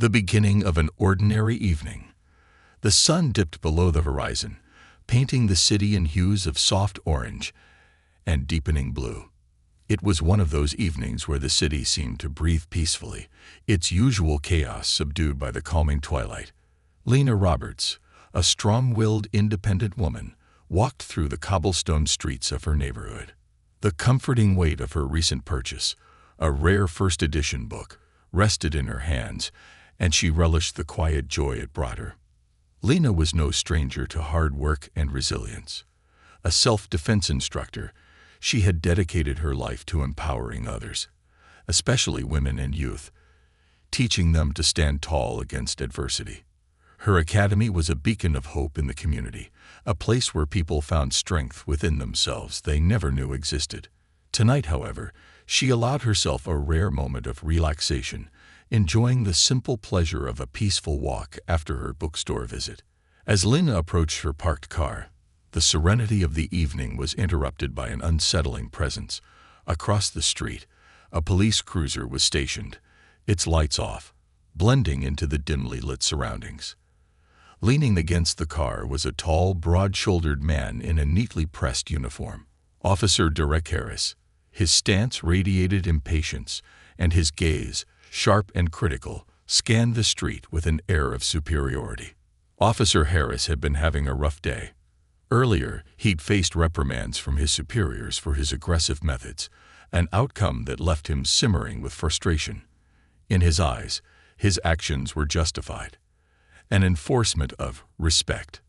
The beginning of an ordinary evening. The sun dipped below the horizon, painting the city in hues of soft orange and deepening blue. It was one of those evenings where the city seemed to breathe peacefully, its usual chaos subdued by the calming twilight. Lena Roberts, a strong-willed, independent woman, walked through the cobblestone streets of her neighborhood. The comforting weight of her recent purchase, a rare first-edition book, rested in her hands, and she relished the quiet joy it brought her. Lena was no stranger to hard work and resilience. A self-defense instructor, she had dedicated her life to empowering others, especially women and youth, teaching them to stand tall against adversity. Her academy was a beacon of hope in the community, a place where people found strength within themselves they never knew existed. Tonight, however, she allowed herself a rare moment of relaxation, enjoying the simple pleasure of a peaceful walk after her bookstore visit. As Lena approached her parked car, the serenity of the evening was interrupted by an unsettling presence. Across the street, a police cruiser was stationed, its lights off, blending into the dimly lit surroundings. Leaning against the car was a tall, broad-shouldered man in a neatly pressed uniform. Officer Derek Harris. His stance radiated impatience, and his gaze, sharp and critical, scanned the street with an air of superiority. Officer Harris had been having a rough day. Earlier, he'd faced reprimands from his superiors for his aggressive methods, an outcome that left him simmering with frustration. In his eyes, his actions were justified, an enforcement of respect.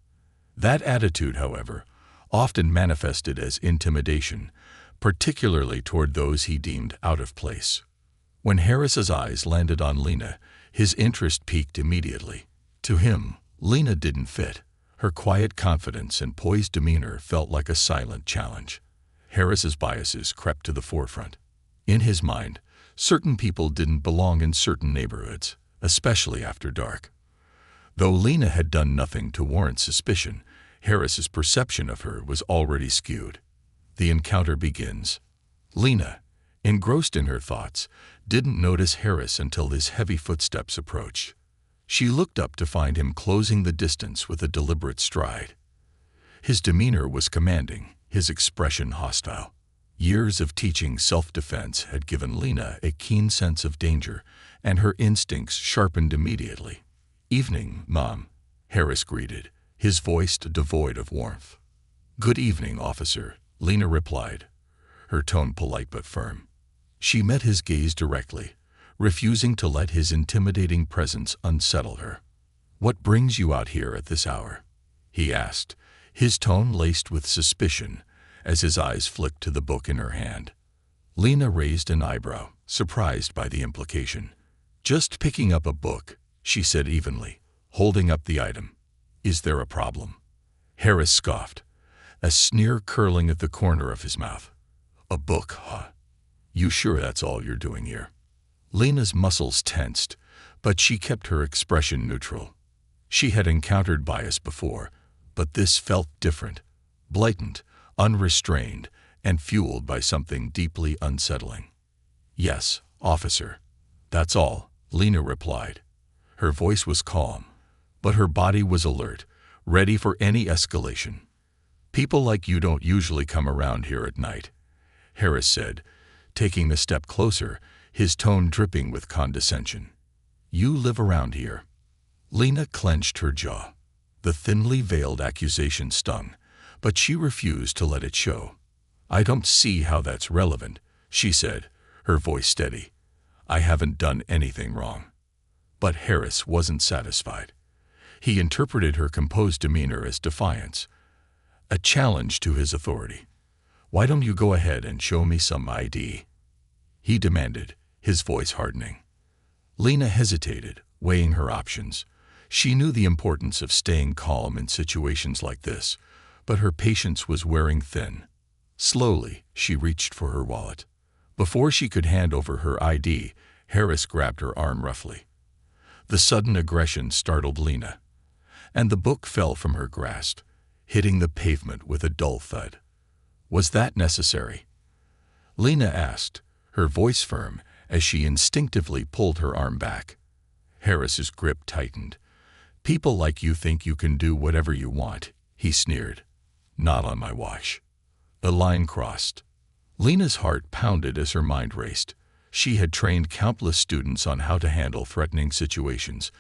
That attitude, however, often manifested as intimidation, particularly toward those he deemed out of place. When Harris's eyes landed on Lena, his interest peaked immediately. To him, Lena didn't fit. Her quiet confidence and poised demeanor felt like a silent challenge. Harris's biases crept to the forefront. In his mind, certain people didn't belong in certain neighborhoods, especially after dark. Though Lena had done nothing to warrant suspicion, Harris's perception of her was already skewed. The encounter begins. Lena, engrossed in her thoughts, didn't notice Harris until his heavy footsteps approached. She looked up to find him closing the distance with a deliberate stride. His demeanor was commanding, his expression hostile. Years of teaching self-defense had given Lena a keen sense of danger, and her instincts sharpened immediately. "Evening, Mom," Harris greeted, his voice devoid of warmth. "Good evening, officer," Lena replied, her tone polite but firm. She met his gaze directly, refusing to let his intimidating presence unsettle her. "What brings you out here at this hour?" he asked, his tone laced with suspicion as his eyes flicked to the book in her hand. Lena raised an eyebrow, surprised by the implication. "Just picking up a book," she said evenly, holding up the item. "Is there a problem?" Harris scoffed, a sneer curling at the corner of his mouth. "A book, huh? You sure that's all you're doing here?" Lena's muscles tensed, but she kept her expression neutral. She had encountered bias before, but this felt different, blatant, unrestrained, and fueled by something deeply unsettling. "Yes, officer. That's all," Lena replied. Her voice was calm, but her body was alert, ready for any escalation. "People like you don't usually come around here at night," Harris said, taking a step closer, his tone dripping with condescension. "You live around here." Lena clenched her jaw. The thinly veiled accusation stung, but she refused to let it show. "I don't see how that's relevant," she said, her voice steady. "I haven't done anything wrong." But Harris wasn't satisfied. He interpreted her composed demeanor as defiance, a challenge to his authority. "Why don't you go ahead and show me some ID?" he demanded, his voice hardening. Lena hesitated, weighing her options. She knew the importance of staying calm in situations like this, but her patience was wearing thin. Slowly, she reached for her wallet. Before she could hand over her ID, Harris grabbed her arm roughly. The sudden aggression startled Lena, and the book fell from her grasp, hitting the pavement with a dull thud. "Was that necessary?" Lena asked, her voice firm as she instinctively pulled her arm back. Harris's grip tightened. "People like you think you can do whatever you want," he sneered. "Not on my watch." The line crossed. Lena's heart pounded as her mind raced. She had trained countless students on how to handle threatening situations,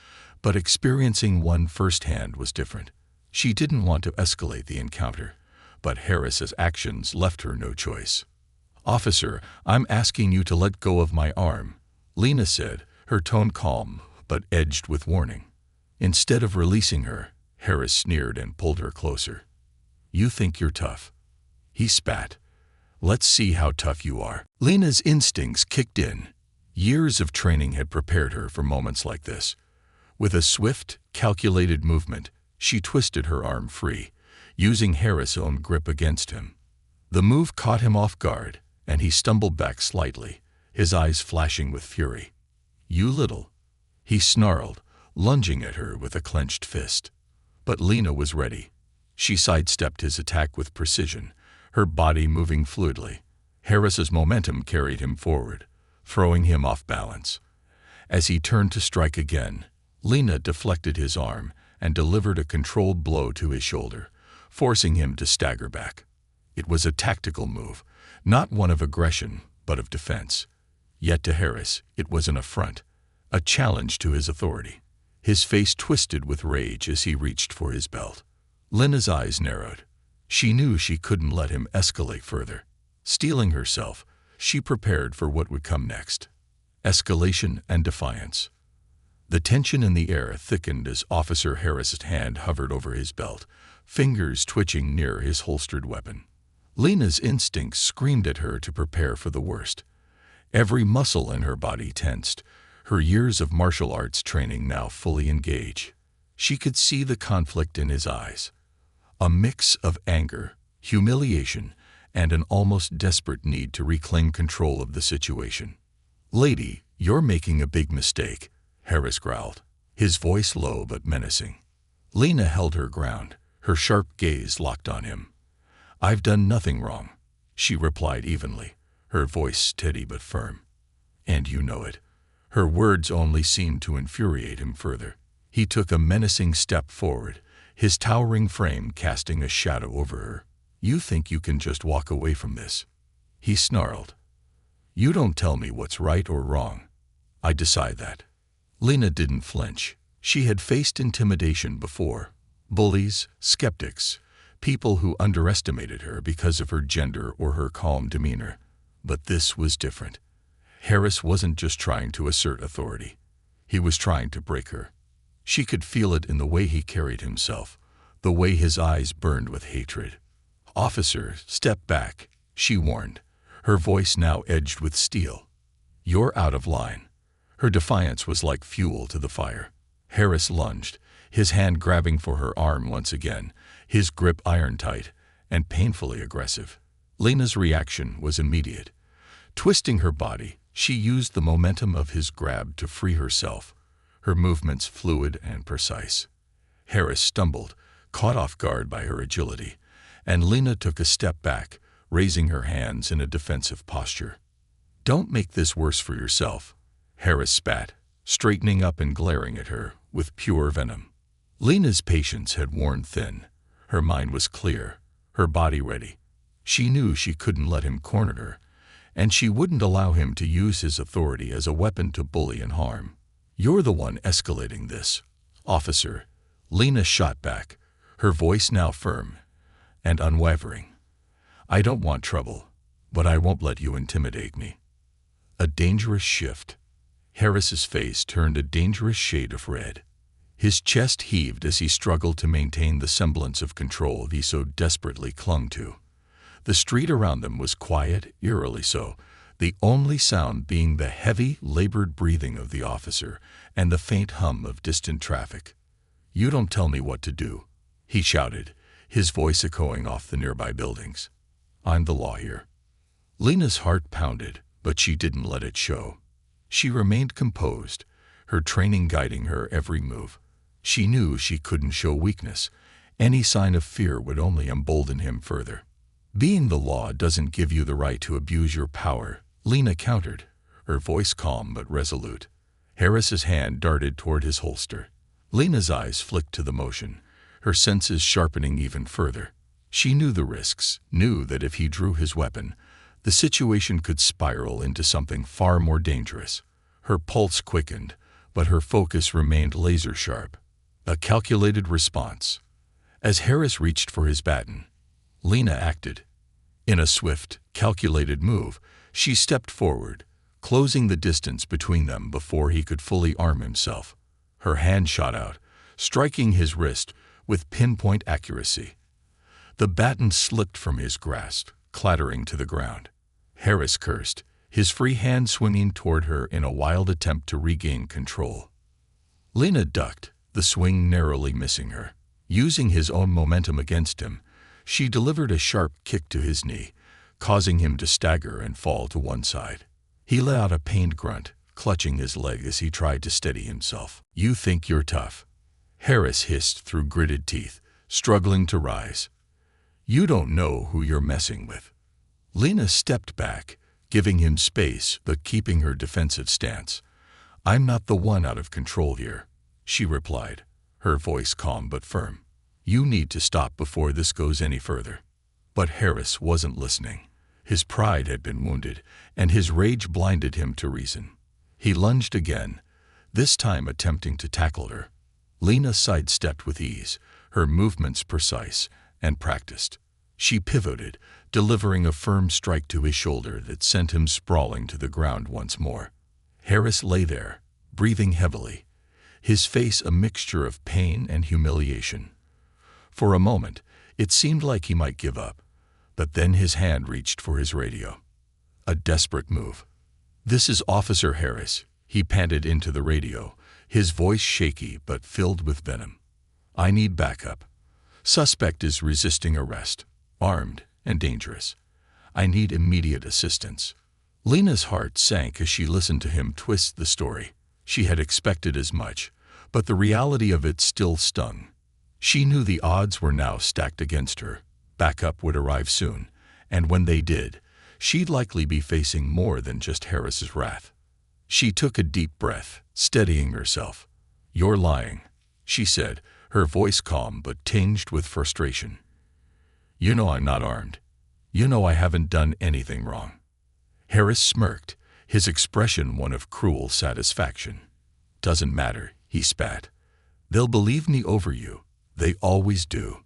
but experiencing one firsthand was different. She didn't want to escalate the encounter, but Harris's actions left her no choice. "Officer, I'm asking you to let go of my arm," Lena said, her tone calm but edged with warning. Instead of releasing her, Harris sneered and pulled her closer. "You think you're tough?" he spat. "Let's see how tough you are." Lena's instincts kicked in. Years of training had prepared her for moments like this. With a swift, calculated movement, she twisted her arm free, using Harris' own grip against him. The move caught him off guard, and he stumbled back slightly, his eyes flashing with fury. "You little," he snarled, lunging at her with a clenched fist. But Lena was ready. She sidestepped his attack with precision, her body moving fluidly. Harris's momentum carried him forward, throwing him off balance. As he turned to strike again, Lena deflected his arm and delivered a controlled blow to his shoulder, forcing him to stagger back. It was a tactical move, not one of aggression, but of defense. Yet to Harris, it was an affront, a challenge to his authority. His face twisted with rage as he reached for his belt. Lena's eyes narrowed. She knew she couldn't let him escalate further. Steeling herself, she prepared for what would come next. Escalation and defiance. The tension in the air thickened as Officer Harris's hand hovered over his belt, fingers twitching near his holstered weapon. Lena's instincts screamed at her to prepare for the worst. Every muscle in her body tensed, her years of martial arts training now fully engaged. She could see the conflict in his eyes, a mix of anger, humiliation, and an almost desperate need to reclaim control of the situation. "Lady, you're making a big mistake," Harris growled, his voice low but menacing. Lena held her ground, her sharp gaze locked on him. "I've done nothing wrong," she replied evenly, her voice steady but firm. "And you know it." Her words only seemed to infuriate him further. He took a menacing step forward, his towering frame casting a shadow over her. "You think you can just walk away from this?" he snarled. "You don't tell me what's right or wrong. I decide that." Lena didn't flinch. She had faced intimidation before. Bullies, skeptics, people who underestimated her because of her gender or her calm demeanor. But this was different. Harris wasn't just trying to assert authority. He was trying to break her. She could feel it in the way he carried himself, the way his eyes burned with hatred. "Officer, step back," she warned, her voice now edged with steel. "You're out of line." Her defiance was like fuel to the fire. Harris lunged, his hand grabbing for her arm once again, his grip iron-tight and painfully aggressive. Lena's reaction was immediate. Twisting her body, she used the momentum of his grab to free herself, her movements fluid and precise. Harris stumbled, caught off guard by her agility, and Lena took a step back, raising her hands in a defensive posture. "Don't make this worse for yourself," Harris spat, straightening up and glaring at her with pure venom. Lena's patience had worn thin. Her mind was clear, her body ready. She knew she couldn't let him corner her, and she wouldn't allow him to use his authority as a weapon to bully and harm. "You're the one escalating this, officer," Lena shot back, her voice now firm and unwavering. "I don't want trouble, but I won't let you intimidate me." A dangerous shift. Harris's face turned a dangerous shade of red. His chest heaved as he struggled to maintain the semblance of control he so desperately clung to. The street around them was quiet, eerily so, the only sound being the heavy, labored breathing of the officer and the faint hum of distant traffic. "You don't tell me what to do," he shouted, his voice echoing off the nearby buildings. "I'm the law here." Lena's heart pounded, but she didn't let it show. She remained composed, her training guiding her every move. She knew she couldn't show weakness. Any sign of fear would only embolden him further. "Being the law doesn't give you the right to abuse your power," Lena countered, her voice calm but resolute. Harris's hand darted toward his holster. Lena's eyes flicked to the motion, her senses sharpening even further. She knew the risks, knew that if he drew his weapon, the situation could spiral into something far more dangerous. Her pulse quickened, but her focus remained laser-sharp. A calculated response. As Harris reached for his baton, Lena acted. In a swift, calculated move, she stepped forward, closing the distance between them before he could fully arm himself. Her hand shot out, striking his wrist with pinpoint accuracy. The baton slipped from his grasp, clattering to the ground. Harris cursed, his free hand swinging toward her in a wild attempt to regain control. Lena ducked, the swing narrowly missing her. Using his own momentum against him, she delivered a sharp kick to his knee, causing him to stagger and fall to one side. He let out a pained grunt, clutching his leg as he tried to steady himself. "You think you're tough," Harris hissed through gritted teeth, struggling to rise. "You don't know who you're messing with." Lena stepped back, giving him space but keeping her defensive stance. "I'm not the one out of control here," she replied, her voice calm but firm. "You need to stop before this goes any further." But Harris wasn't listening. His pride had been wounded, and his rage blinded him to reason. He lunged again, this time attempting to tackle her. Lena sidestepped with ease, her movements precise and practiced. She pivoted, delivering a firm strike to his shoulder that sent him sprawling to the ground once more. Harris lay there, breathing heavily, his face a mixture of pain and humiliation. For a moment, it seemed like he might give up, but then his hand reached for his radio. A desperate move. "This is Officer Harris," he panted into the radio, his voice shaky but filled with venom. "I need backup. Suspect is resisting arrest, armed and dangerous. I need immediate assistance." Lena's heart sank as she listened to him twist the story. She had expected as much, but the reality of it still stung. She knew the odds were now stacked against her. Backup would arrive soon, and when they did, she'd likely be facing more than just Harris's wrath. She took a deep breath, steadying herself. "You're lying," she said, her voice calm but tinged with frustration. "You know I'm not armed. You know I haven't done anything wrong." Harris smirked, his expression one of cruel satisfaction. "Doesn't matter," he spat. "They'll believe me over you. They always do."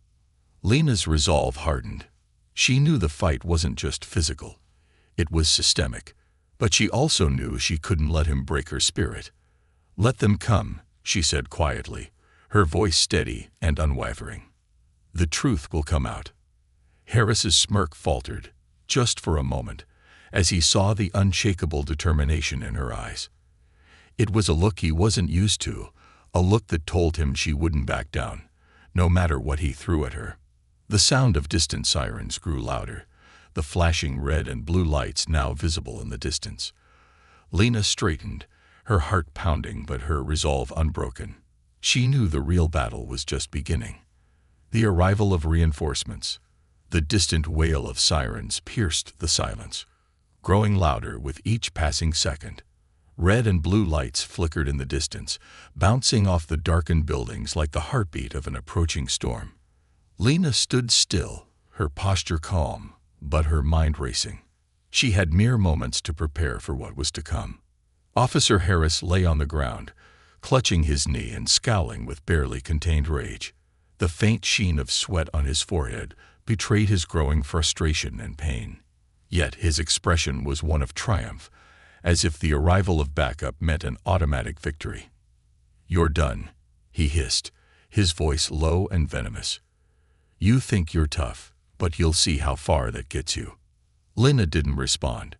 Lena's resolve hardened. She knew the fight wasn't just physical. It was systemic, but she also knew she couldn't let him break her spirit. "Let them come," she said quietly, her voice steady and unwavering. "The truth will come out." Harris's smirk faltered, just for a moment, as he saw the unshakable determination in her eyes. It was a look he wasn't used to, a look that told him she wouldn't back down, no matter what he threw at her. The sound of distant sirens grew louder, the flashing red and blue lights now visible in the distance. Lena straightened, her heart pounding but her resolve unbroken. She knew the real battle was just beginning. The arrival of reinforcements, the distant wail of sirens pierced the silence, growing louder with each passing second. Red and blue lights flickered in the distance, bouncing off the darkened buildings like the heartbeat of an approaching storm. Lena stood still, her posture calm, but her mind racing. She had mere moments to prepare for what was to come. Officer Harris lay on the ground, clutching his knee and scowling with barely contained rage. The faint sheen of sweat on his forehead betrayed his growing frustration and pain. Yet his expression was one of triumph, as if the arrival of backup meant an automatic victory. "You're done," he hissed, his voice low and venomous. "You think you're tough, but you'll see how far that gets you." Lena didn't respond.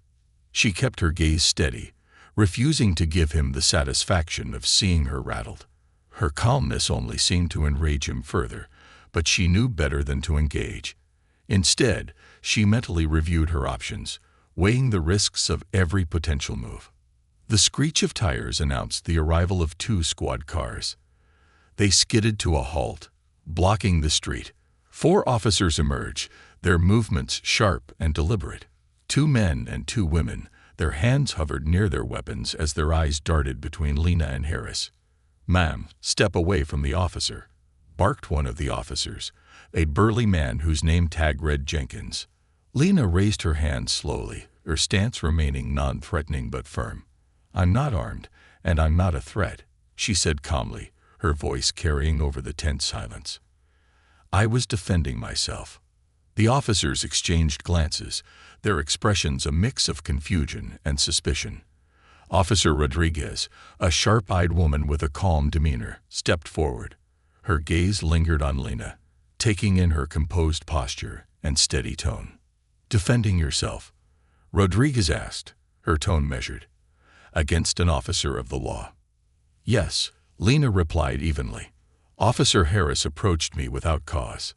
She kept her gaze steady, refusing to give him the satisfaction of seeing her rattled. Her calmness only seemed to enrage him further, but she knew better than to engage. Instead, she mentally reviewed her options, weighing the risks of every potential move. The screech of tires announced the arrival of 2 squad cars. They skidded to a halt, blocking the street. 4 officers emerged, their movements sharp and deliberate. 2 men and 2 women, Their hands hovered near their weapons as their eyes darted between Lena and Harris. "Ma'am, step away from the officer," barked one of the officers, a burly man whose name tag read Jenkins. Lena raised her hand slowly, her stance remaining non-threatening but firm. "I'm not armed, and I'm not a threat," she said calmly, her voice carrying over the tense silence. "I was defending myself." The officers exchanged glances, their expressions a mix of confusion and suspicion. Officer Rodriguez, a sharp-eyed woman with a calm demeanor, stepped forward. Her gaze lingered on Lena, taking in her composed posture and steady tone. "Defending yourself?" Rodriguez asked, her tone measured. "Against an officer of the law?" "Yes," Lena replied evenly. "Officer Harris approached me without cause.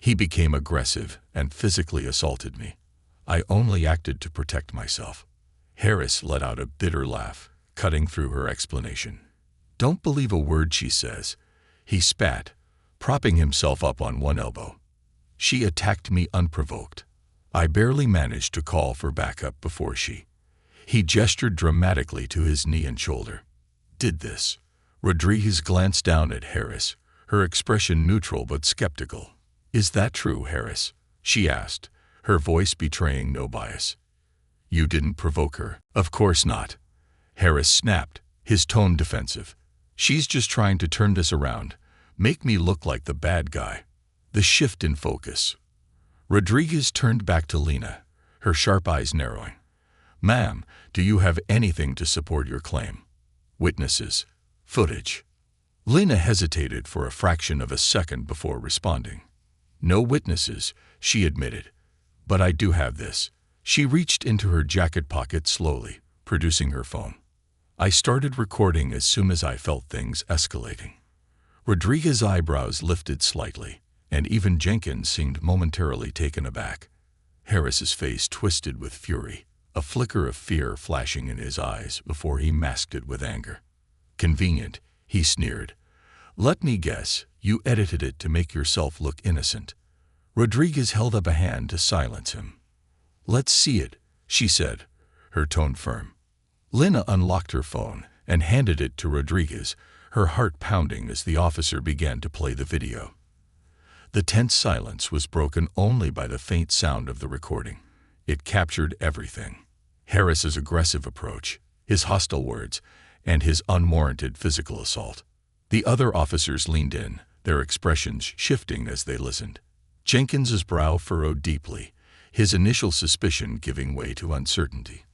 He became aggressive and physically assaulted me. I only acted to protect myself." Harris let out a bitter laugh, cutting through her explanation. "Don't believe a word she says," he spat, propping himself up on one elbow. "She attacked me unprovoked. I barely managed to call for backup before she—" He gestured dramatically to his knee and shoulder. "Did this." Rodriguez glanced down at Harris, her expression neutral but skeptical. "Is that true, Harris?" she asked, her voice betraying no bias. "You didn't provoke her?" "Of course not," Harris snapped, his tone defensive. "She's just trying to turn this around, make me look like the bad guy." The shift in focus. Rodriguez turned back to Lena, her sharp eyes narrowing. "Ma'am, do you have anything to support your claim? Witnesses? Footage?" Lena hesitated for a fraction of a second before responding. "No witnesses," she admitted. "But I do have this." She reached into her jacket pocket slowly, producing her phone. "I started recording as soon as I felt things escalating." Rodriguez's eyebrows lifted slightly, and even Jenkins seemed momentarily taken aback. Harris's face twisted with fury, a flicker of fear flashing in his eyes before he masked it with anger. "Convenient," he sneered. "Let me guess, you edited it to make yourself look innocent." Rodriguez held up a hand to silence him. "Let's see it," she said, her tone firm. Lena unlocked her phone and handed it to Rodriguez, her heart pounding as the officer began to play the video. The tense silence was broken only by the faint sound of the recording. It captured everything: Harris's aggressive approach, his hostile words, and his unwarranted physical assault. The other officers leaned in, their expressions shifting as they listened. Jenkins's brow furrowed deeply, his initial suspicion giving way to uncertainty.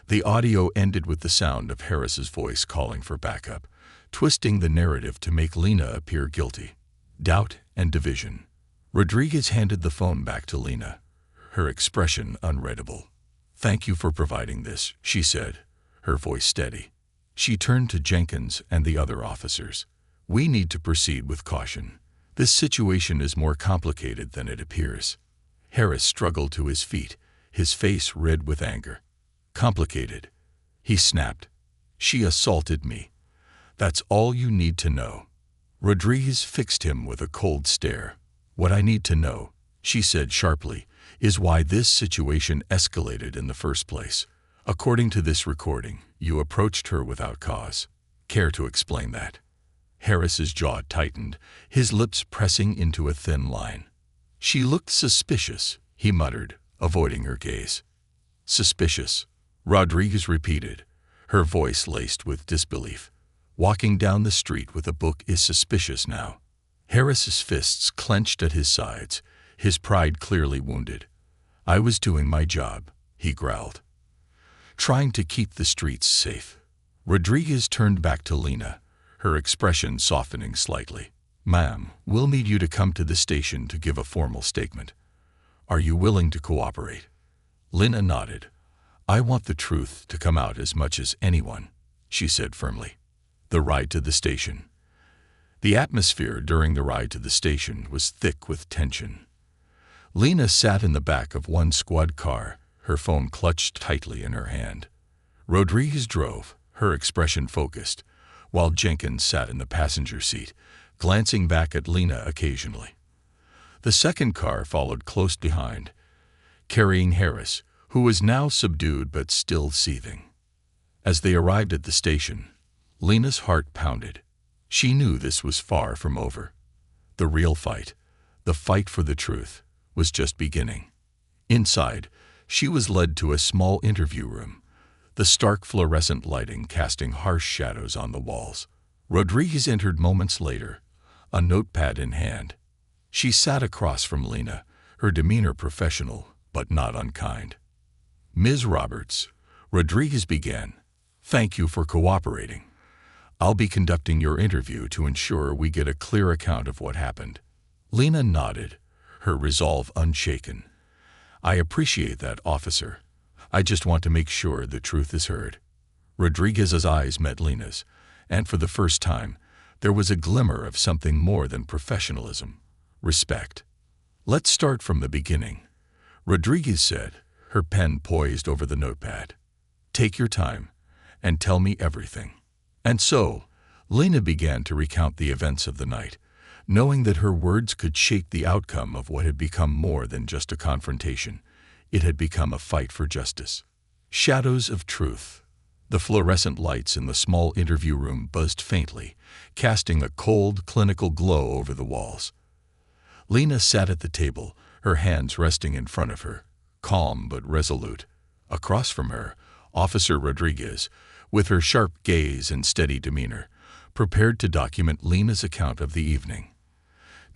The audio ended with the sound of Harris's voice calling for backup, twisting the narrative to make Lena appear guilty. Doubt and division. Rodriguez handed the phone back to Lena, her expression unreadable. "Thank you for providing this," she said, her voice steady. She turned to Jenkins and the other officers. "We need to proceed with caution. This situation is more complicated than it appears." Harris struggled to his feet, his face red with anger. "Complicated," he snapped. "She assaulted me. That's all you need to know." Rodriguez fixed him with a cold stare. "What I need to know," she said sharply, "is why this situation escalated in the first place. According to this recording, you approached her without cause. Care to explain that?" Harris's jaw tightened, his lips pressing into a thin line. "She looked suspicious," he muttered, avoiding her gaze. "Suspicious," Rodriguez repeated, her voice laced with disbelief. "Walking down the street with a book is suspicious now." Harris's fists clenched at his sides, his pride clearly wounded. "I was doing my job," he growled. "Trying to keep the streets safe." Rodriguez turned back to Lena, her expression softening slightly. "Ma'am, we'll need you to come to the station to give a formal statement. Are you willing to cooperate?" Lena nodded. "I want the truth to come out as much as anyone," she said firmly. The ride to the station. The atmosphere during the ride to the station was thick with tension. Lena sat in the back of one squad car, her phone clutched tightly in her hand. Rodriguez drove, her expression focused, while Jenkins sat in the passenger seat, glancing back at Lena occasionally. The second car followed close behind, carrying Harris, who was now subdued but still seething. As they arrived at the station, Lena's heart pounded. She knew this was far from over. The real fight, the fight for the truth, was just beginning. Inside, she was led to a small interview room, the stark fluorescent lighting casting harsh shadows on the walls. Rodriguez entered moments later, a notepad in hand. She sat across from Lena, her demeanor professional but not unkind. "Ms. Roberts," Rodriguez began, "thank you for cooperating. I'll be conducting your interview to ensure we get a clear account of what happened." Lena nodded, her resolve unshaken. "I appreciate that, officer. I just want to make sure the truth is heard." Rodriguez's eyes met Lena's, and for the first time, there was a glimmer of something more than professionalism, respect. "Let's start from the beginning," Rodriguez said, her pen poised over the notepad. "Take your time and tell me everything." And so, Lena began to recount the events of the night, knowing that her words could shape the outcome of what had become more than just a confrontation. It had become a fight for justice. Shadows of truth. The fluorescent lights in the small interview room buzzed faintly, casting a cold, clinical glow over the walls. Lena sat at the table, her hands resting in front of her, calm but resolute. Across from her, Officer Rodriguez, with her sharp gaze and steady demeanor, prepared to document Lena's account of the evening.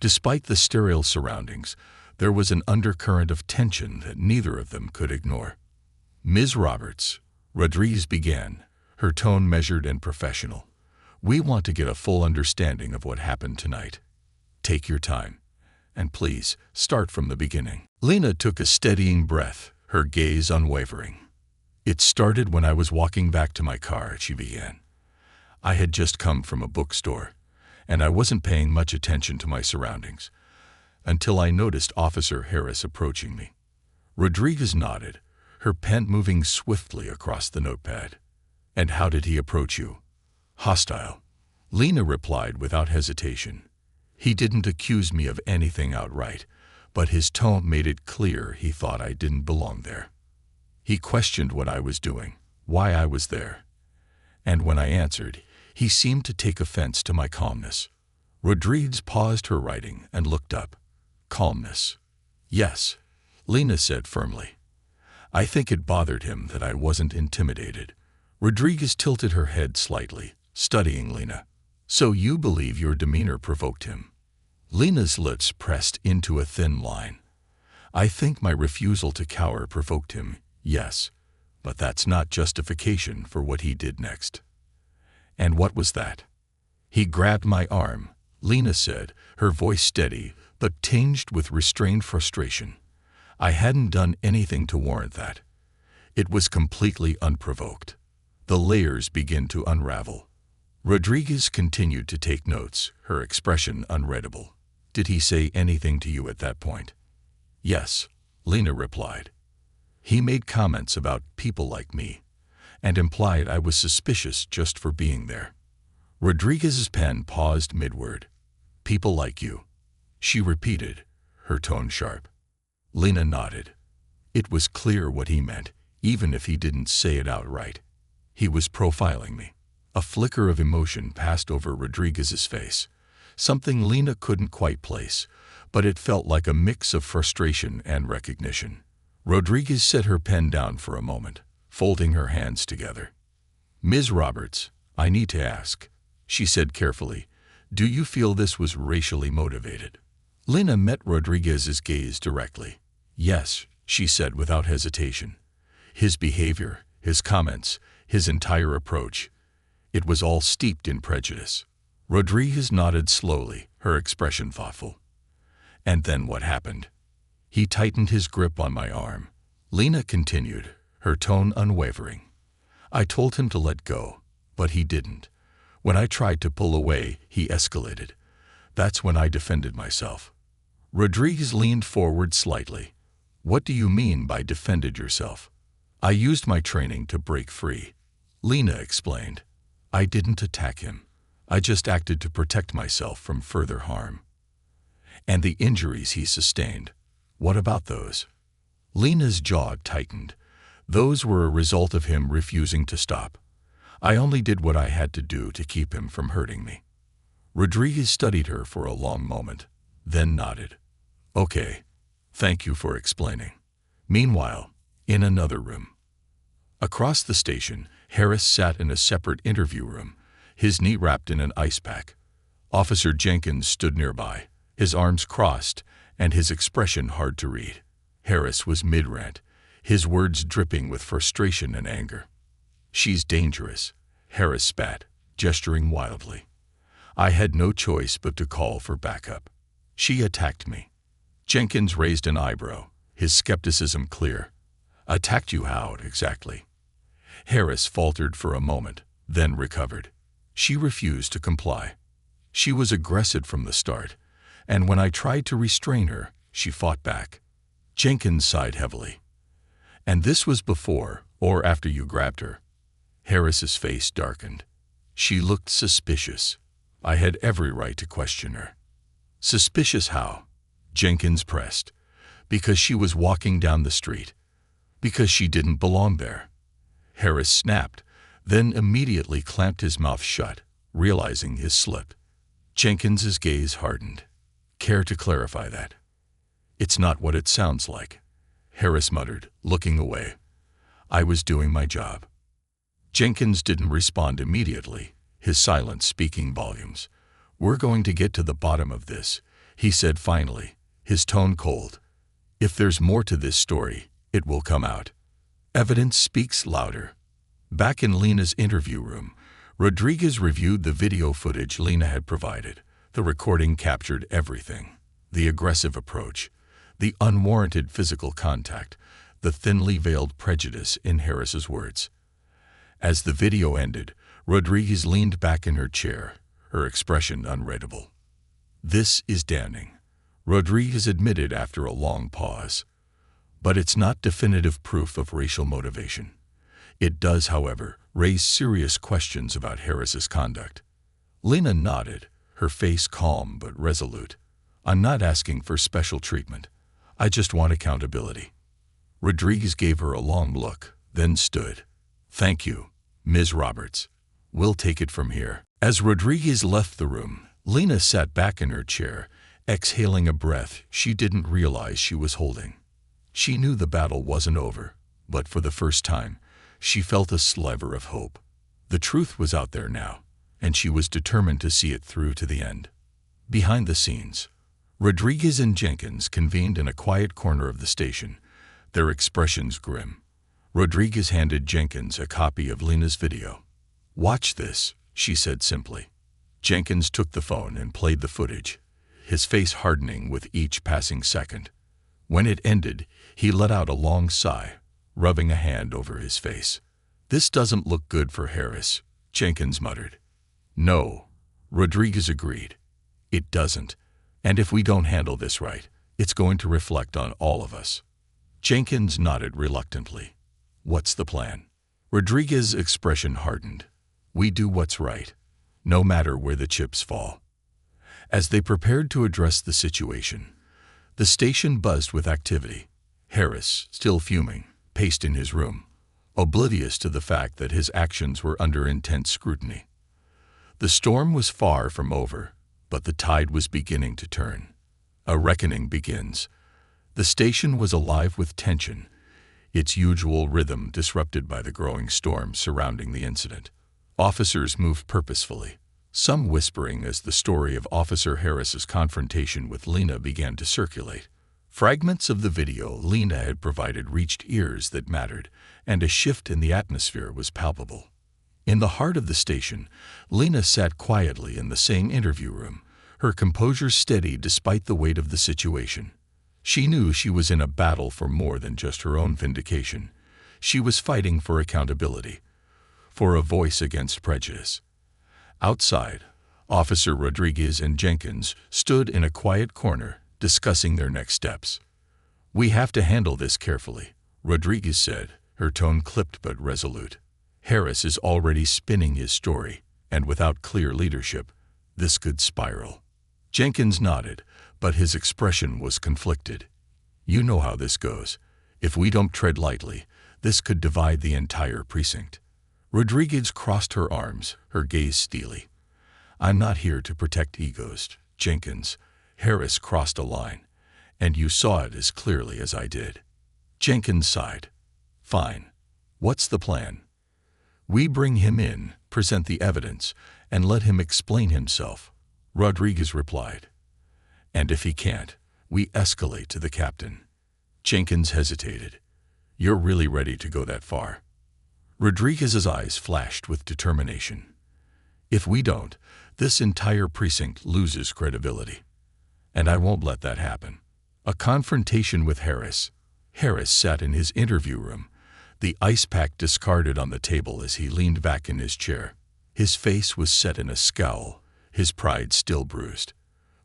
Despite the sterile surroundings, there was an undercurrent of tension that neither of them could ignore. "Ms. Roberts," Rodriguez began, her tone measured and professional, "we want to get a full understanding of what happened tonight. Take your time, and please start from the beginning." Lena took a steadying breath, her gaze unwavering. "It started when I was walking back to my car," she began. "I had just come from a bookstore, and I wasn't paying much attention to my surroundings, until I noticed Officer Harris approaching me." Rodriguez nodded, her pen moving swiftly across the notepad. "And how did he approach you?" "Hostile," Lena replied without hesitation. "He didn't accuse me of anything outright, but his tone made it clear he thought I didn't belong there. He questioned what I was doing, why I was there. And when I answered, he seemed to take offense to my calmness." Rodriguez paused her writing and looked up. "Calmness." "Yes," Lena said firmly. "I think it bothered him that I wasn't intimidated." Rodriguez tilted her head slightly, studying Lena. "So you believe your demeanor provoked him?" Lena's lips pressed into a thin line. "I think my refusal to cower provoked him, yes, but that's not justification for what he did next." "And what was that?" "He grabbed my arm," Lena said, her voice steady but tinged with restrained frustration. "I hadn't done anything to warrant that. It was completely unprovoked." The layers began to unravel. Rodriguez continued to take notes, her expression unreadable. "Did he say anything to you at that point?" "Yes," Lena replied. "He made comments about people like me, and implied I was suspicious just for being there." Rodriguez's pen paused mid-word. "People like you," she repeated, her tone sharp. Lena nodded. It was clear what he meant, even if he didn't say it outright. He was profiling me. A flicker of emotion passed over Rodriguez's face, something Lena couldn't quite place, but it felt like a mix of frustration and recognition. Rodriguez set her pen down for a moment, folding her hands together. "Ms. Roberts, I need to ask," she said carefully, "do you feel this was racially motivated?" Lena met Rodriguez's gaze directly. "Yes," she said without hesitation. "His behavior, his comments, his entire approach, it was all steeped in prejudice." Rodriguez nodded slowly, her expression thoughtful. "And then what happened?" "He tightened his grip on my arm," Lena continued, her tone unwavering. "I told him to let go, but he didn't. When I tried to pull away, he escalated. That's when I defended myself." Rodriguez leaned forward slightly. "What do you mean by defended yourself?" "I used my training to break free," Lena explained. "I didn't attack him. I just acted to protect myself from further harm." "And the injuries he sustained, what about those?" Lena's jaw tightened, Those were a result of him refusing to stop. I only did what I had to do to keep him from hurting me. Rodriguez studied her for a long moment, then nodded. Okay, thank you for explaining. Meanwhile, in another room. Across the station, Harris sat in a separate interview room, his knee wrapped in an ice pack. Officer Jenkins stood nearby, his arms crossed and his expression hard to read. Harris was mid-rant, his words dripping with frustration and anger. She's dangerous, Harris spat, gesturing wildly. I had no choice but to call for backup. She attacked me. Jenkins raised an eyebrow, his skepticism clear. Attacked you how, exactly? Harris faltered for a moment, then recovered. She refused to comply. She was aggressive from the start, and when I tried to restrain her, she fought back. Jenkins sighed heavily. And this was before or after you grabbed her? Harris's face darkened. She looked suspicious. I had every right to question her. Suspicious how? Jenkins pressed. Because she was walking down the street. Because she didn't belong there. Harris snapped, then immediately clamped his mouth shut, realizing his slip. Jenkins's gaze hardened. Care to clarify that? It's not what it sounds like, Harris muttered, looking away. I was doing my job. Jenkins didn't respond immediately, his silence speaking volumes. We're going to get to the bottom of this, he said finally, his tone cold. If there's more to this story, it will come out. Evidence speaks louder. Back in Lena's interview room, Rodriguez reviewed the video footage Lena had provided. The recording captured everything. The aggressive approach, the unwarranted physical contact, the thinly veiled prejudice in Harris's words. As the video ended, Rodriguez leaned back in her chair, her expression unreadable. This is damning, Rodriguez admitted after a long pause. But it's not definitive proof of racial motivation. It does, however, raise serious questions about Harris's conduct. Lena nodded, her face calm but resolute. I'm not asking for special treatment. I just want accountability. Rodriguez gave her a long look, then stood. Thank you, Ms. Roberts. We'll take it from here. As Rodriguez left the room, Lena sat back in her chair, exhaling a breath she didn't realize she was holding. She knew the battle wasn't over, but for the first time, she felt a sliver of hope. The truth was out there now, and she was determined to see it through to the end. Behind the scenes, Rodriguez and Jenkins convened in a quiet corner of the station, their expressions grim. Rodriguez handed Jenkins a copy of Lena's video. Watch this, she said simply. Jenkins took the phone and played the footage, his face hardening with each passing second. When it ended, he let out a long sigh, rubbing a hand over his face. This doesn't look good for Harris, Jenkins muttered. No, Rodriguez agreed. It doesn't, and if we don't handle this right, it's going to reflect on all of us. Jenkins nodded reluctantly. What's the plan? Rodriguez's expression hardened. We do what's right, no matter where the chips fall. As they prepared to address the situation, the station buzzed with activity. Harris, still fuming, paced in his room, oblivious to the fact that his actions were under intense scrutiny. The storm was far from over, but the tide was beginning to turn. A reckoning begins. The station was alive with tension, its usual rhythm disrupted by the growing storm surrounding the incident. Officers moved purposefully, some whispering as the story of Officer Harris's confrontation with Lena began to circulate. Fragments of the video Lena had provided reached ears that mattered, and a shift in the atmosphere was palpable. In the heart of the station, Lena sat quietly in the same interview room, her composure steady despite the weight of the situation. She knew she was in a battle for more than just her own vindication. She was fighting for accountability, for a voice against prejudice. Outside, Officer Rodriguez and Jenkins stood in a quiet corner, discussing their next steps. We have to handle this carefully, Rodriguez said, her tone clipped but resolute. Harris is already spinning his story, and without clear leadership, this could spiral. Jenkins nodded, but his expression was conflicted. You know how this goes. If we don't tread lightly, This could divide the entire precinct. Rodriguez crossed her arms, her gaze steely. I'm not here to protect egos, Jenkins. Harris crossed a line, and you saw it as clearly as I did. Jenkins sighed. Fine. What's the plan? We bring him in, present the evidence, and let him explain himself, Rodriguez replied. And if he can't, we escalate to the captain. Jenkins hesitated. You're really ready to go that far? Rodriguez's eyes flashed with determination. If we don't, this entire precinct loses credibility. And I won't let that happen. A confrontation with Harris. Harris sat in his interview room, the ice pack discarded on the table as he leaned back in his chair. His face was set in a scowl, his pride still bruised.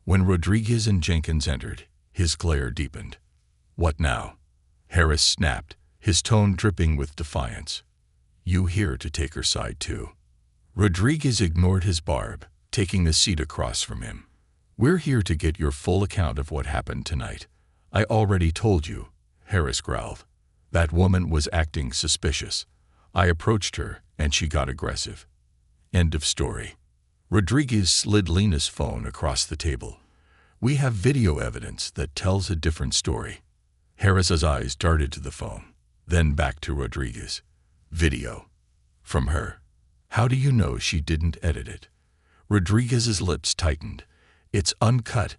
When Rodriguez and Jenkins entered, his glare deepened. What now? Harris snapped, his tone dripping with defiance. You here to take her side too? Rodriguez ignored his barb, taking the seat across from him. We're here to get your full account of what happened tonight. I already told you, Harris growled. That woman was acting suspicious. I approached her, and she got aggressive. End of story. Rodriguez slid Lena's phone across the table. We have video evidence that tells a different story. Harris's eyes darted to the phone, then back to Rodriguez. Video. From her. How do you know she didn't edit it? Rodriguez's lips tightened. It's uncut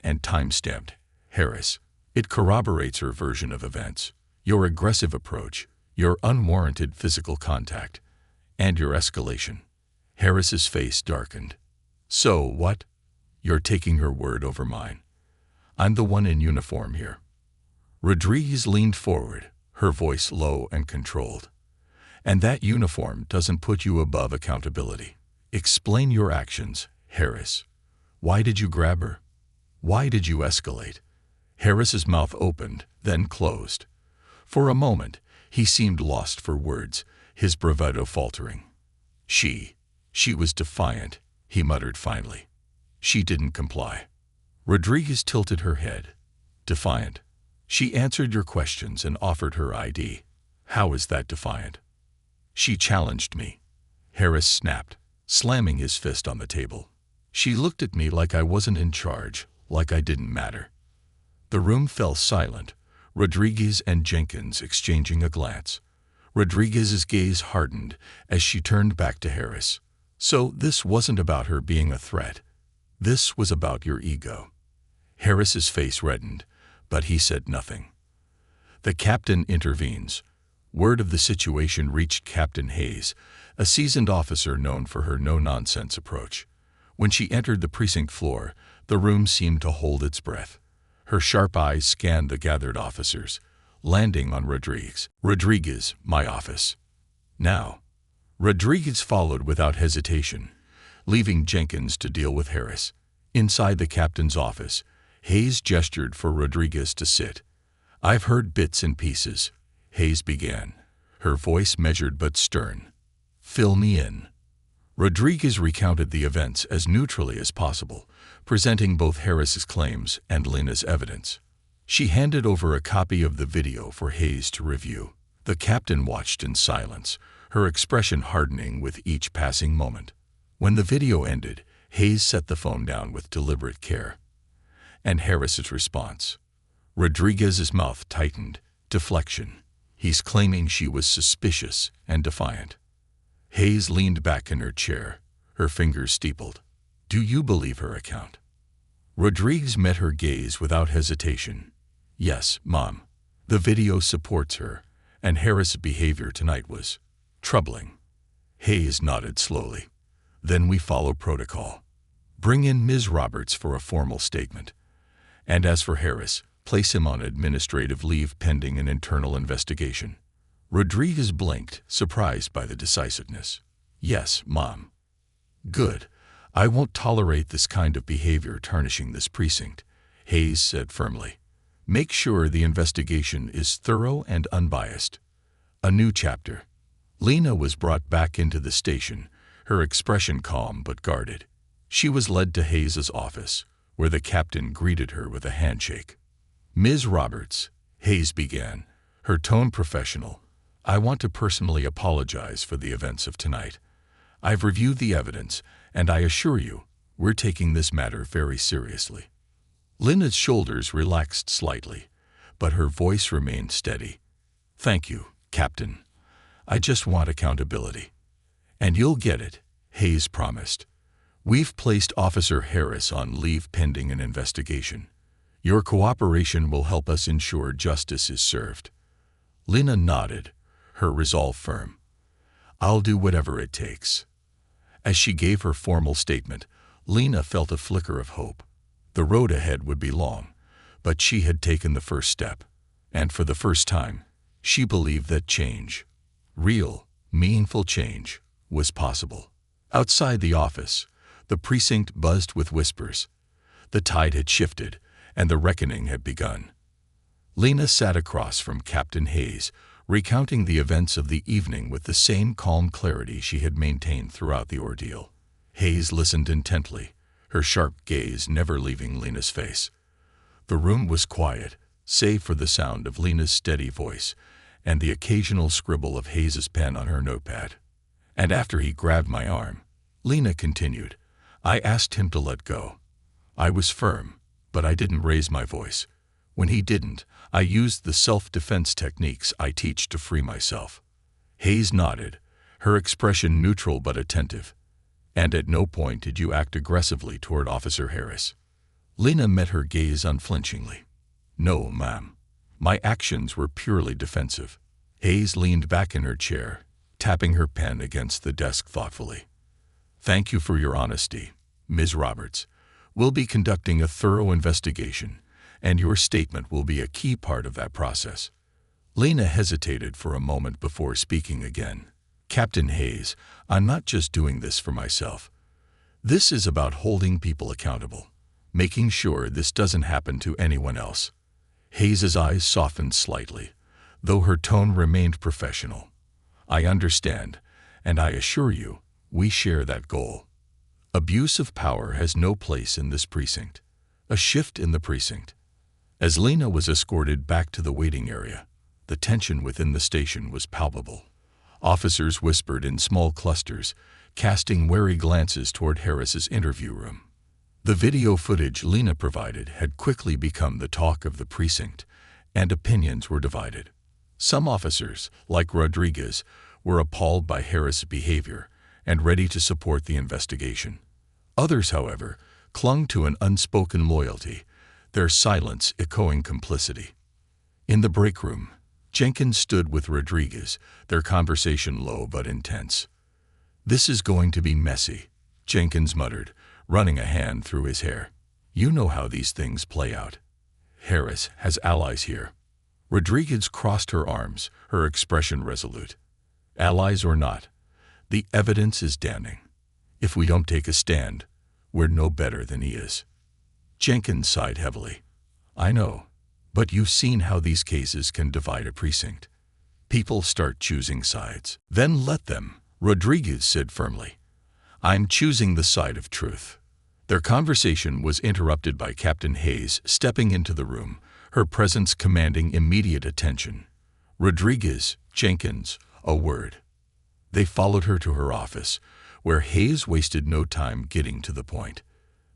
and time-stamped. Harris. It corroborates her version of events. Your aggressive approach, your unwarranted physical contact, and your escalation. Harris's face darkened. So what? You're taking her word over mine. I'm the one in uniform here. Rodriguez leaned forward, her voice low and controlled. And that uniform doesn't put you above accountability. Explain your actions, Harris. Why did you grab her? Why did you escalate? Harris's mouth opened, then closed. For a moment, he seemed lost for words, his bravado faltering. She was defiant, he muttered finally. She didn't comply. Rodriguez tilted her head. Defiant. She answered your questions and offered her ID. How is that defiant? She challenged me. Harris snapped, slamming his fist on the table. She looked at me like I wasn't in charge, like I didn't matter. The room fell silent, Rodriguez and Jenkins exchanging a glance. Rodriguez's gaze hardened as she turned back to Harris. So this wasn't about her being a threat. This was about your ego. Harris's face reddened, but he said nothing. The captain intervenes. Word of the situation reached Captain Hayes, a seasoned officer known for her no-nonsense approach. When she entered the precinct floor, the room seemed to hold its breath. Her sharp eyes scanned the gathered officers, landing on Rodriguez. Rodriguez, my office. Now. Rodriguez followed without hesitation, leaving Jenkins to deal with Harris. Inside the captain's office, Hayes gestured for Rodriguez to sit. I've heard bits and pieces, Hayes began, her voice measured but stern. Fill me in. Rodriguez recounted the events as neutrally as possible, presenting both Harris's claims and Lena's evidence. She handed over a copy of the video for Hayes to review. The captain watched in silence, her expression hardening with each passing moment. When the video ended, Hayes set the phone down with deliberate care. And Harris's response. Rodriguez's mouth tightened. Deflection. He's claiming she was suspicious and defiant. Hayes leaned back in her chair, her fingers steepled. Do you believe her account? Rodriguez met her gaze without hesitation. Yes, Mom. The video supports her, and Harris' behavior tonight was troubling. Hayes nodded slowly. Then we follow protocol. Bring in Ms. Roberts for a formal statement. And as for Harris, place him on administrative leave pending an internal investigation. Rodriguez blinked, surprised by the decisiveness. Yes, Mom. Good. I won't tolerate this kind of behavior tarnishing this precinct, Hayes said firmly. Make sure the investigation is thorough and unbiased. A new chapter. Lena was brought back into the station, her expression calm but guarded. She was led to Hayes's office, where the captain greeted her with a handshake. Ms. Roberts, Hayes began, her tone professional. I want to personally apologize for the events of tonight. I've reviewed the evidence, and I assure you, we're taking this matter very seriously." Lena's shoulders relaxed slightly, but her voice remained steady. "Thank you, Captain. I just want accountability. And you'll get it," Hayes promised. "We've placed Officer Harris on leave pending an investigation. Your cooperation will help us ensure justice is served." Lena nodded, her resolve firm. "I'll do whatever it takes." As she gave her formal statement, Lena felt a flicker of hope. The road ahead would be long, but she had taken the first step, and for the first time, she believed that change, real, meaningful change, was possible. Outside the office, the precinct buzzed with whispers. The tide had shifted, and the reckoning had begun. Lena sat across from Captain Hayes, recounting the events of the evening with the same calm clarity she had maintained throughout the ordeal. Hayes listened intently, her sharp gaze never leaving Lena's face. The room was quiet, save for the sound of Lena's steady voice and the occasional scribble of Hayes's pen on her notepad. "And after he grabbed my arm," Lena continued, "I asked him to let go. I was firm, but I didn't raise my voice. When he didn't, I used the self-defense techniques I teach to free myself." Hayes nodded, her expression neutral but attentive. "And at no point did you act aggressively toward Officer Harris?" Lena met her gaze unflinchingly. "No, ma'am. My actions were purely defensive." Hayes leaned back in her chair, tapping her pen against the desk thoughtfully. "Thank you for your honesty, Ms. Roberts. We'll be conducting a thorough investigation, and your statement will be a key part of that process." Lena hesitated for a moment before speaking again. "Captain Hayes, I'm not just doing this for myself. This is about holding people accountable, making sure this doesn't happen to anyone else." Hayes's eyes softened slightly, though her tone remained professional. "I understand, and I assure you, we share that goal. Abuse of power has no place in this precinct." A shift in the precinct. As Lena was escorted back to the waiting area, the tension within the station was palpable. Officers whispered in small clusters, casting wary glances toward Harris's interview room. The video footage Lena provided had quickly become the talk of the precinct, and opinions were divided. Some officers, like Rodriguez, were appalled by Harris's behavior and ready to support the investigation. Others, however, clung to an unspoken loyalty, their silence echoing complicity. In the break room, Jenkins stood with Rodriguez, their conversation low but intense. "This is going to be messy," Jenkins muttered, running a hand through his hair. "You know how these things play out. Harris has allies here." Rodriguez crossed her arms, her expression resolute. "Allies or not, the evidence is damning. If we don't take a stand, we're no better than he is." Jenkins sighed heavily. "I know. But you've seen how these cases can divide a precinct. People start choosing sides. Then let them," Rodriguez said firmly. "I'm choosing the side of truth." Their conversation was interrupted by Captain Hayes stepping into the room, her presence commanding immediate attention. "Rodriguez, Jenkins, a word." They followed her to her office, where Hayes wasted no time getting to the point.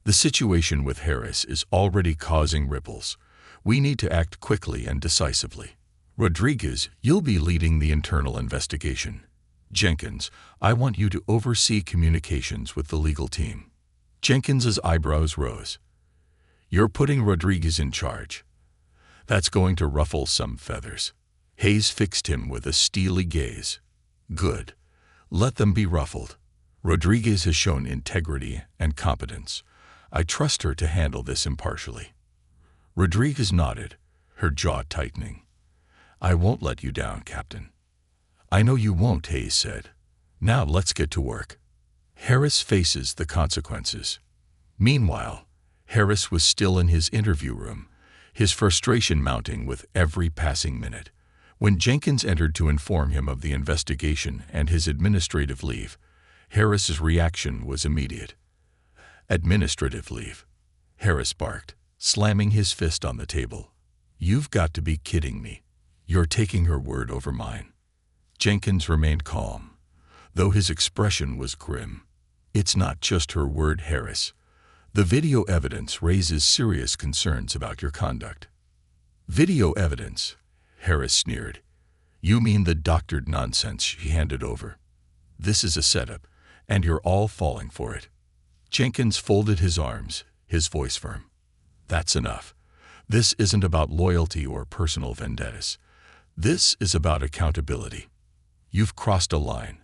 "The situation with Harris is already causing ripples. We need to act quickly and decisively. Rodriguez, you'll be leading the internal investigation. Jenkins, I want you to oversee communications with the legal team." Jenkins's eyebrows rose. "You're putting Rodriguez in charge. That's going to ruffle some feathers." Hayes fixed him with a steely gaze. "Good. Let them be ruffled. Rodriguez has shown integrity and competence. I trust her to handle this impartially." Rodriguez nodded, her jaw tightening. "I won't let you down, Captain." "I know you won't," Hayes said. "Now let's get to work." Harris faces the consequences. Meanwhile, Harris was still in his interview room, his frustration mounting with every passing minute. When Jenkins entered to inform him of the investigation and his administrative leave, Harris's reaction was immediate. "Administrative leave?" Harris barked, slamming his fist on the table. "You've got to be kidding me. You're taking her word over mine." Jenkins remained calm, though his expression was grim. It's not just her word, Harris. The video evidence raises serious concerns about your conduct. Video evidence? Harris sneered. You mean the doctored nonsense she handed over? This is a setup, and you're all falling for it. Jenkins folded his arms, his voice firm. That's enough. This isn't about loyalty or personal vendettas. This is about accountability. You've crossed a line,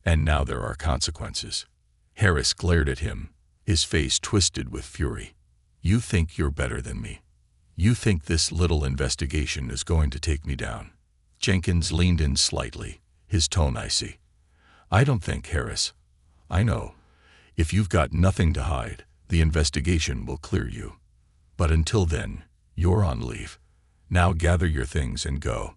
and now there are consequences. Harris glared at him, his face twisted with fury. You think you're better than me. You think this little investigation is going to take me down. Jenkins leaned in slightly, his tone icy. I don't think, Harris. I know. If you've got nothing to hide, the investigation will clear you. But until then, you're on leave. Now gather your things and go.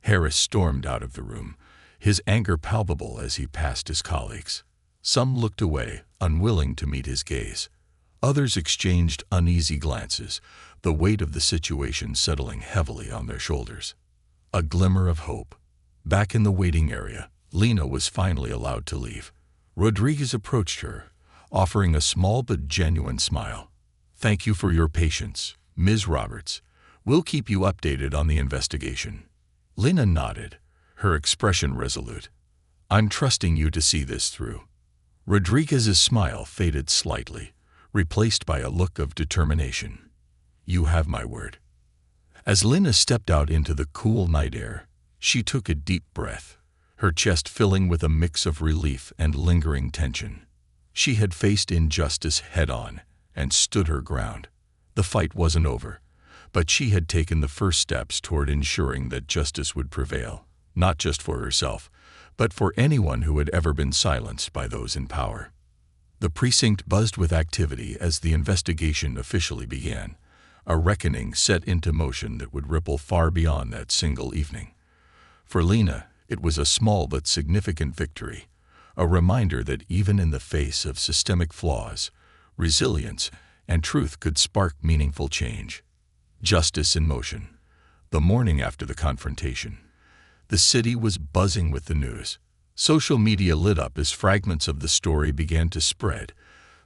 Harris stormed out of the room, his anger palpable as he passed his colleagues. Some looked away, unwilling to meet his gaze. Others exchanged uneasy glances, the weight of the situation settling heavily on their shoulders. A glimmer of hope. Back in the waiting area, Lena was finally allowed to leave. Rodriguez approached her, offering a small but genuine smile. Thank you for your patience, Ms. Roberts. We'll keep you updated on the investigation. Lena nodded, her expression resolute. I'm trusting you to see this through. Rodriguez's smile faded slightly, replaced by a look of determination. You have my word. As Lena stepped out into the cool night air, she took a deep breath, her chest filling with a mix of relief and lingering tension. She had faced injustice head-on and stood her ground. The fight wasn't over, but she had taken the first steps toward ensuring that justice would prevail, not just for herself, but for anyone who had ever been silenced by those in power. The precinct buzzed with activity as the investigation officially began, a reckoning set into motion that would ripple far beyond that single evening. For Lena, it was a small but significant victory, a reminder that even in the face of systemic flaws, resilience and truth could spark meaningful change. Justice in motion. The morning after the confrontation, the city was buzzing with the news. Social media lit up as fragments of the story began to spread,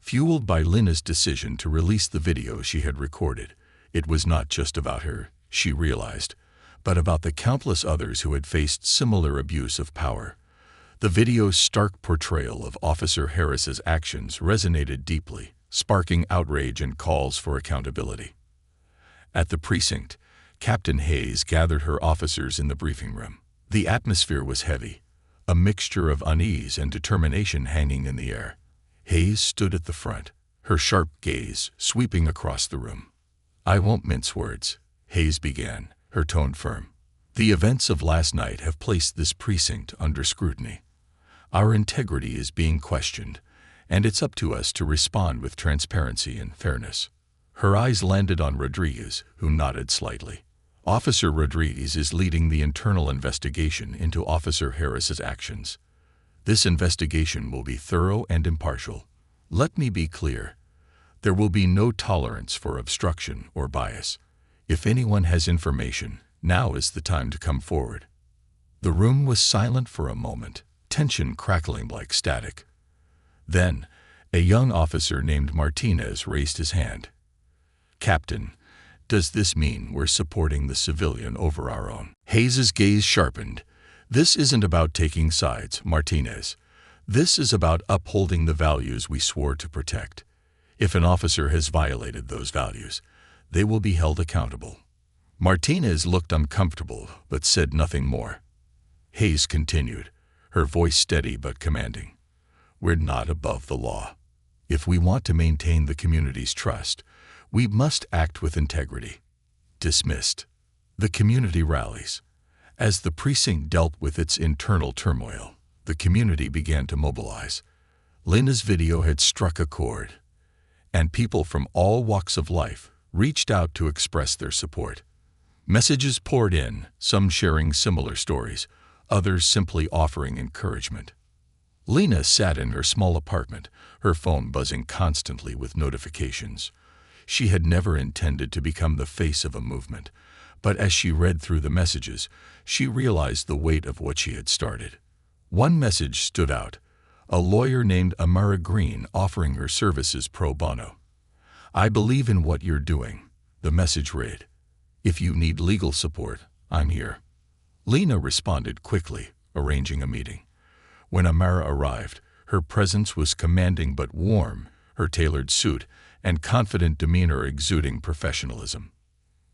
fueled by Lena's decision to release the video she had recorded. It was not just about her, she realized, but about the countless others who had faced similar abuse of power. The video's stark portrayal of Officer Harris's actions resonated deeply, sparking outrage and calls for accountability. At the precinct, Captain Hayes gathered her officers in the briefing room. The atmosphere was heavy, a mixture of unease and determination hanging in the air. Hayes stood at the front, her sharp gaze sweeping across the room. I won't mince words, Hayes began, her tone firm. The events of last night have placed this precinct under scrutiny. Our integrity is being questioned, and it's up to us to respond with transparency and fairness. Her eyes landed on Rodriguez, who nodded slightly. Officer Rodriguez is leading the internal investigation into Officer Harris's actions. This investigation will be thorough and impartial. Let me be clear. There will be no tolerance for obstruction or bias. If anyone has information, now is the time to come forward. The room was silent for a moment, tension crackling like static. Then, a young officer named Martinez raised his hand. Captain, does this mean we're supporting the civilian over our own? Hayes's gaze sharpened. This isn't about taking sides, Martinez. This is about upholding the values we swore to protect. If an officer has violated those values, they will be held accountable. Martinez looked uncomfortable, but said nothing more. Hayes continued, her voice steady but commanding. We're not above the law. If we want to maintain the community's trust, we must act with integrity. Dismissed. The community rallies. As the precinct dealt with its internal turmoil, the community began to mobilize. Lena's video had struck a chord, and people from all walks of life reached out to express their support. Messages poured in, some sharing similar stories, others simply offering encouragement. Lena sat in her small apartment, her phone buzzing constantly with notifications. She had never intended to become the face of a movement, But as she read through the messages, she realized the weight of what she had started. One message stood out, a lawyer named Amara Green offering her services pro bono. "I believe in what you're doing," the message read. "If you need legal support, I'm here." Lena responded quickly, arranging a meeting. When Amara arrived, her presence was commanding but warm, her tailored suit and confident demeanor exuding professionalism.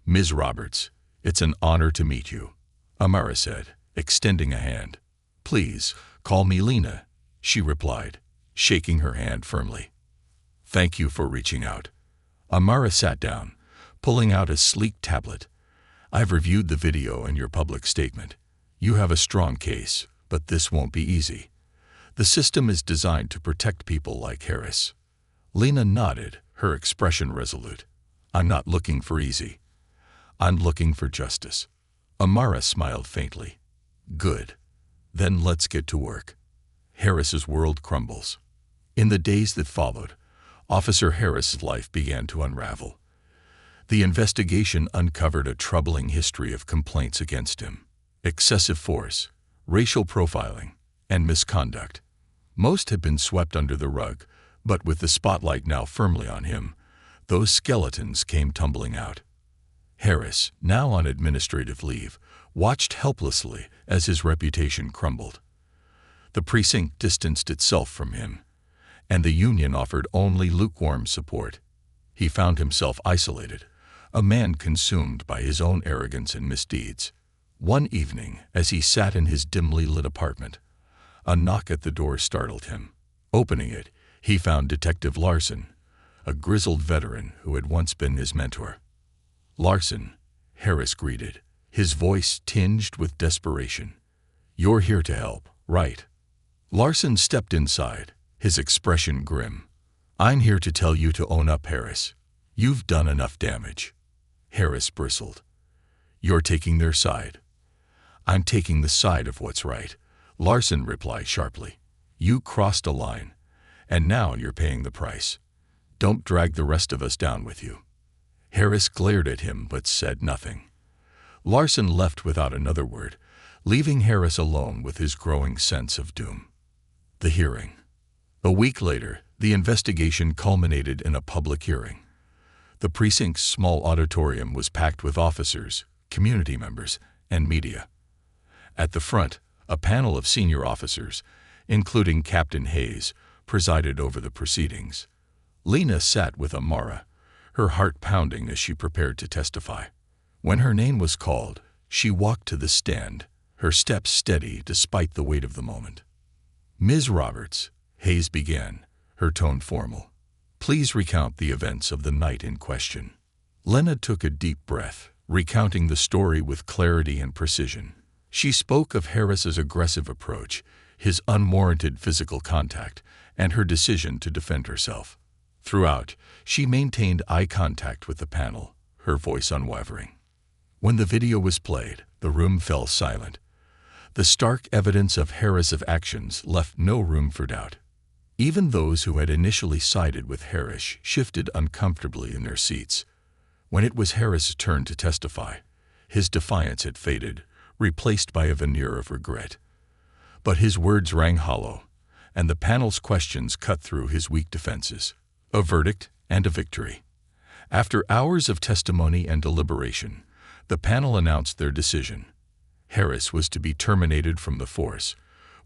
"Ms. Roberts, it's an honor to meet you," Amara said, extending a hand. "Please, call me Lena," she replied, shaking her hand firmly. "Thank you for reaching out." Amara sat down, pulling out a sleek tablet. "I've reviewed the video and your public statement. You have a strong case, but this won't be easy. The system is designed to protect people like Harris." Lena nodded, her expression resolute. "I'm not looking for easy. I'm looking for justice." Amara smiled faintly. "Good. Then let's get to work." Harris's world crumbles. In the days that followed, Officer Harris's life began to unravel. The investigation uncovered a troubling history of complaints against him: excessive force, racial profiling, and misconduct. Most had been swept under the rug, but with the spotlight now firmly on him, those skeletons came tumbling out. Harris, now on administrative leave, watched helplessly as his reputation crumbled. The precinct distanced itself from him, and the union offered only lukewarm support. He found himself isolated, a man consumed by his own arrogance and misdeeds. One evening, as he sat in his dimly lit apartment, a knock at the door startled him. Opening it, he found Detective Larson, a grizzled veteran who had once been his mentor. "Larson," Harris greeted, his voice tinged with desperation. "You're here to help, right?" Larson stepped inside, his expression grim. "I'm here to tell you to own up, Harris. You've done enough damage." Harris bristled. "You're taking their side." "I'm taking the side of what's right," Larson replied sharply. "You crossed a line, and now you're paying the price. Don't drag the rest of us down with you." Harris glared at him but said nothing. Larson left without another word, leaving Harris alone with his growing sense of doom. The hearing. A week later, the investigation culminated in a public hearing. The precinct's small auditorium was packed with officers, community members, and media. At the front, a panel of senior officers, including Captain Hayes, presided over the proceedings. Lena sat with Amara, her heart pounding as she prepared to testify. When her name was called, she walked to the stand, her steps steady despite the weight of the moment. "Ms. Roberts," Hayes began, her tone formal, "please recount the events of the night in question." Lena took a deep breath, recounting the story with clarity and precision. She spoke of Harris's aggressive approach, his unwarranted physical contact, and her decision to defend herself. Throughout, she maintained eye contact with the panel, her voice unwavering. When the video was played, the room fell silent. The stark evidence of Harris's actions left no room for doubt. Even those who had initially sided with Harris shifted uncomfortably in their seats. When it was Harris's turn to testify, his defiance had faded, replaced by a veneer of regret. But his words rang hollow, and the panel's questions cut through his weak defenses. A verdict and a victory. After hours of testimony and deliberation, the panel announced their decision. Harris was to be terminated from the force,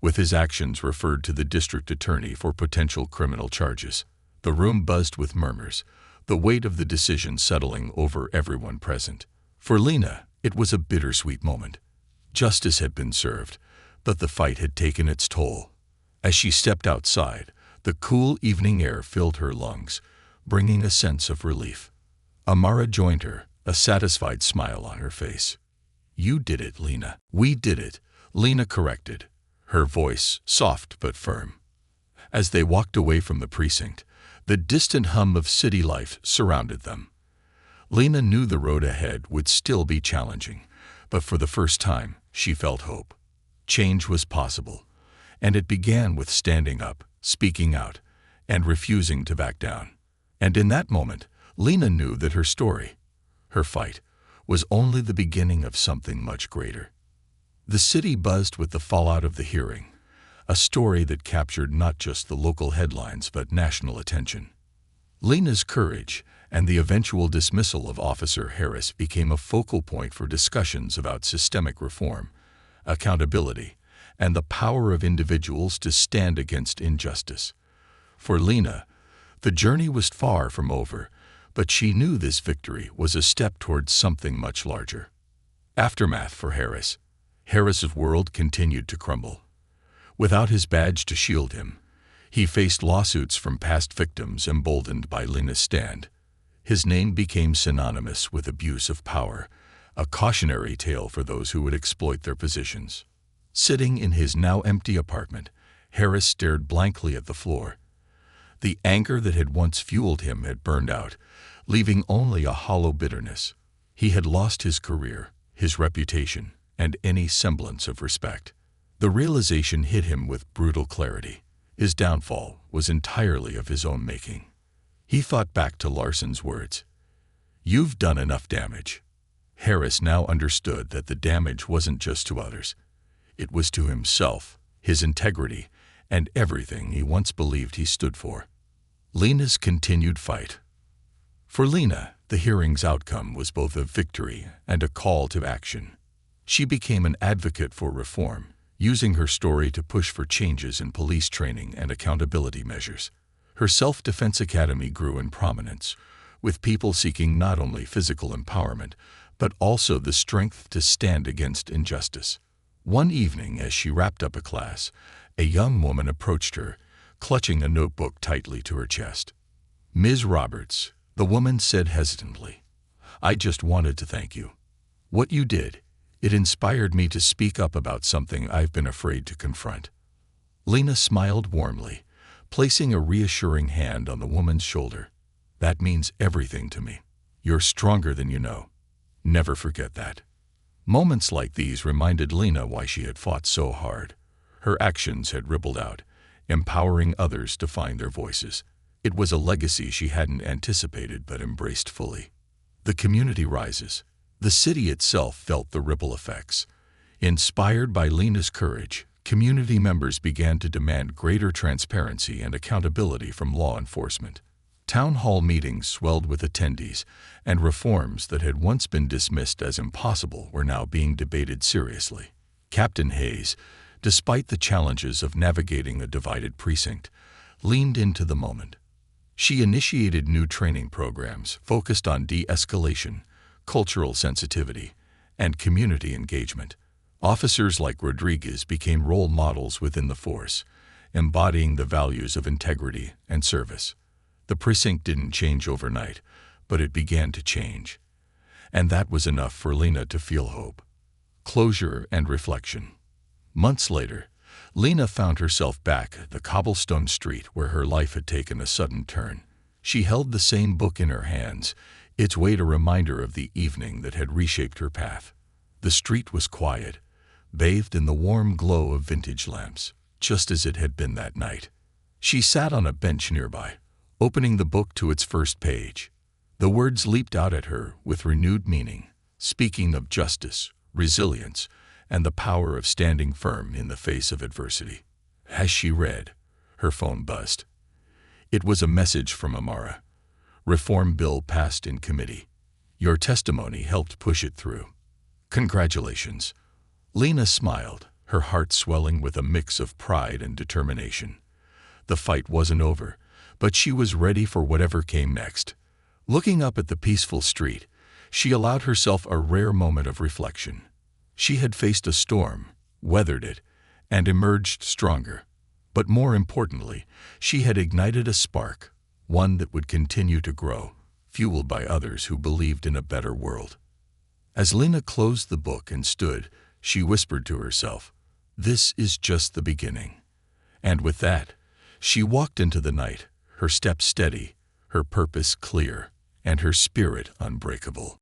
with his actions referred to the district attorney for potential criminal charges. The room buzzed with murmurs, the weight of the decision settling over everyone present. For Lena, it was a bittersweet moment. Justice had been served, but the fight had taken its toll. As she stepped outside, the cool evening air filled her lungs, bringing a sense of relief. Amara joined her, a satisfied smile on her face. "You did it, Lena." "We did it," Lena corrected, her voice soft but firm. As they walked away from the precinct, the distant hum of city life surrounded them. Lena knew the road ahead would still be challenging, but for the first time, she felt hope. Change was possible, and it began with standing up, speaking out, and refusing to back down. And in that moment, Lena knew that her story, her fight, was only the beginning of something much greater. The city buzzed with the fallout of the hearing, a story that captured not just the local headlines but national attention. Lena's courage and the eventual dismissal of Officer Harris became a focal point for discussions about systemic reform, accountability, and the power of individuals to stand against injustice. For Lena, the journey was far from over, but she knew this victory was a step towards something much larger. Aftermath for Harris. Harris's world continued to crumble. Without his badge to shield him, he faced lawsuits from past victims emboldened by Lena's stand. His name became synonymous with abuse of power, a cautionary tale for those who would exploit their positions. Sitting in his now empty apartment, Harris stared blankly at the floor. The anger that had once fueled him had burned out, leaving only a hollow bitterness. He had lost his career, his reputation, and any semblance of respect. The realization hit him with brutal clarity. His downfall was entirely of his own making. He thought back to Larson's words, "You've done enough damage." Harris now understood that the damage wasn't just to others. It was to himself, his integrity, and everything he once believed he stood for. Lena's continued fight. For Lena, the hearing's outcome was both a victory and a call to action. She became an advocate for reform, using her story to push for changes in police training and accountability measures. Her self-defense academy grew in prominence, with people seeking not only physical empowerment, but also the strength to stand against injustice. One evening, as she wrapped up a class, a young woman approached her, clutching a notebook tightly to her chest. "Ms. Roberts," the woman said hesitantly, "I just wanted to thank you. What you did, it inspired me to speak up about something I've been afraid to confront." Lena smiled warmly, placing a reassuring hand on the woman's shoulder. "That means everything to me. You're stronger than you know. Never forget that." Moments like these reminded Lena why she had fought so hard. Her actions had rippled out, empowering others to find their voices. It was a legacy she hadn't anticipated but embraced fully. The community rises. The city itself felt the ripple effects. Inspired by Lena's courage, community members began to demand greater transparency and accountability from law enforcement. Town hall meetings swelled with attendees, and reforms that had once been dismissed as impossible were now being debated seriously. Captain Hayes, despite the challenges of navigating a divided precinct, leaned into the moment. She initiated new training programs focused on de-escalation, cultural sensitivity, and community engagement. Officers like Rodriguez became role models within the force, embodying the values of integrity and service. The precinct didn't change overnight, but it began to change. And that was enough for Lena to feel hope, closure, and reflection. Months later, Lena found herself back at the cobblestone street where her life had taken a sudden turn. She held the same book in her hands, its weight a reminder of the evening that had reshaped her path. The street was quiet, bathed in the warm glow of vintage lamps, just as it had been that night. She sat on a bench nearby, opening the book to its first page. The words leaped out at her with renewed meaning, speaking of justice, resilience, and the power of standing firm in the face of adversity. As she read, her phone buzzed. It was a message from Amara. "Reform bill passed in committee. Your testimony helped push it through. Congratulations." Lena smiled, her heart swelling with a mix of pride and determination. The fight wasn't over, but she was ready for whatever came next. Looking up at the peaceful street, she allowed herself a rare moment of reflection. She had faced a storm, weathered it, and emerged stronger. But more importantly, she had ignited a spark, one that would continue to grow, fueled by others who believed in a better world. As Lena closed the book and stood, she whispered to herself, "This is just the beginning." And with that, she walked into the night, her steps steady, her purpose clear, and her spirit unbreakable.